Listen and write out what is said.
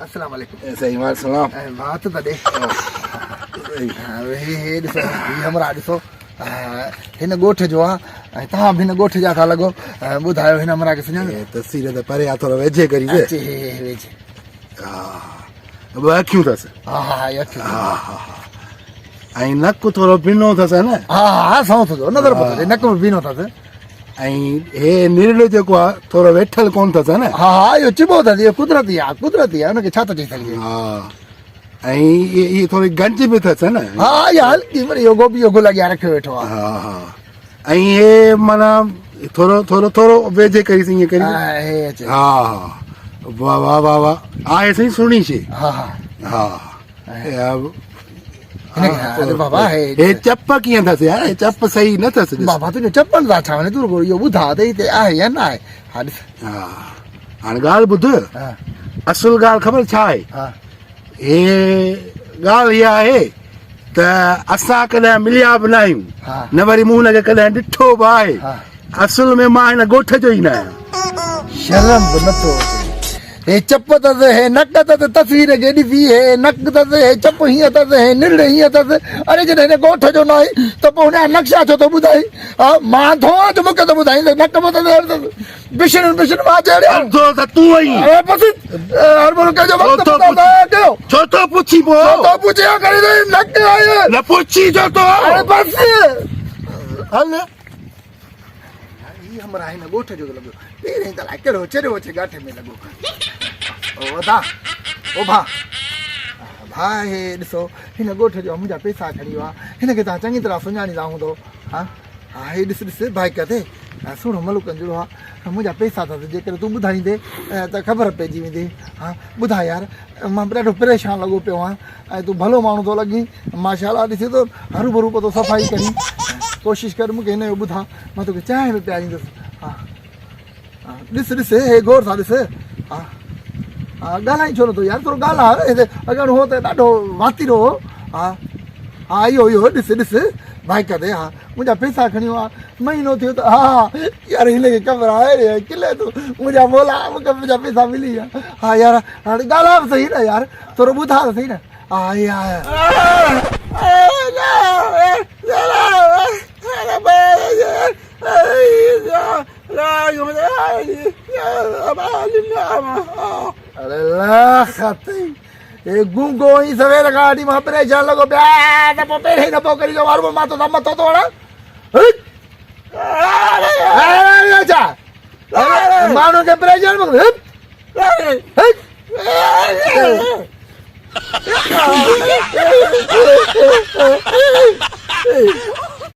अस्सलाम वालेकुम सही मार सलाम बात त ॾे हे ॾिसो ही हमरा ॾिसो हिन ॻोठ जो आहे ऐं तव्हां बि हिन ॻोठ जा था लॻो ॿुधायो हिन हमरा खे सुञाणो तस्वीर त परे आहे थोरो वेझे करी दे अचे वेझे ॿ अखियूं अथसि हा हा ये अखियूं ऐं नकु थोरो ॿिनो अथसि न हा हा सौ थो नज़र पतो अचे नक में बीनो अथसि ऐं हे निरलो जेको आहे थोरो वेठल कोन अथसि न हा हा इहो चिबो अथसि इहो कुदरती आहे हुनखे छा थो चई सघिजे हा ऐं इहे थोरी गंज बि अथसि न हा इहा हल्की वरी इहो गोभी जो गुल अॻियां रखियो वेठो आहे हा हा ऐं हे माना थोरो थोरो थोरो वेझे करीसीं ईअं करी हे अचे हा हा वाह वाह वाह वाह आहे साईं सुहिणी शइ हा हा हा अरे बाबा हे चप कीअं अथसि यार हे चप सही न अथसि बाबा तुंहिंजो चपल था छा वञे तूं रुगो इहो ॿुधा त हिते आहे या न आहे हा ॾिस हा हाणे ॻाल्हि ॿुध हा असुल ॻाल्हि ख़बर छा आहे हा हे ॻाल्हि इहा आहे त असां कॾहिं मिलिया बि न आहियूं हा न वरी मूं हुनखे कॾहिं ॾिठो बि आहे हा असुल में मां हिन ॻोठ जो ई न आहियां शर्म बि नथो अचे हे चप अथसि हे नक अथसि तस्वीर खे ॾिसी हे नक अथसि हे चप हीअं अथसि हे निड़ हीअं अथसि अरे जॾहिं हिन ॻोठ जो न आहे त पोइ हुनजा नक्शा छो थो ॿुधाई हा मां थो त मूंखे त ॿुधाईंदे नक में अथसि बिशण मां चढ़ियो अंधो त तूं आई हर मुल्क जो वक़्तु छो ॿुधाईंदो कयो छो थो पुछी छो पोइ थो पुछे करे नक आहे न पुछी छो थो अरे बसि हल हमरा हिन ॻोठ जो लॻो पहिरीं त कहिड़ो चरियो अचे गाठे में लॻो ओ वधा ओ भा भाउ हे ॾिसो हिन ॻोठ जो मुंहिंजा पैसा खणी वियो आहे हिनखे तव्हां चङी तरह सुञाणींदा हूंदो हा हा हे ॾिस बाइक ते सुहिणो मलुकनि जहिड़ो आहे मुंहिंजा पैसा अथसि जेकर तूं ॿुधाईंदे त ख़बर पइजी वेंदी हा ॿुधाए यार मां बि ॾाढो परेशान लॻो पियो आहियां ऐं तूं भलो माण्हू थो लॻी माशाला ॾिसे थो हरू भरू थो सफ़ाई करी कोशिशि कर मूंखे हिन जो ॿुधा मां तोखे चांहि बि पीआरींदुसि हा हा ॾिस हे गौर सां ॾिस हा हा ॻाल्हाई छो नथो यार थोरो ॻाल्हाए हिते अगरि हो त ॾाढो वातीरो हो हा हा इहो ॾिस बाइक ते हा मुंहिंजा पैसा खणी वियो आहे महीनो थियो त हा यार हिनखे ख़बर आहे किले तूं मुंहिंजा मोला मूंखे मुंहिंजा पैसा मिली विया हा यार हाणे ॻाल्हाए बि सही न यार थोरो ॿुधा त सही न हा अरे हे गूंगो ई सवेर खां वठी मां परेशान लॻो पिया त पोइ पहिरीं दफ़ो करी जो वारो मां तो मथो थो वणा माण्हू खे परेशान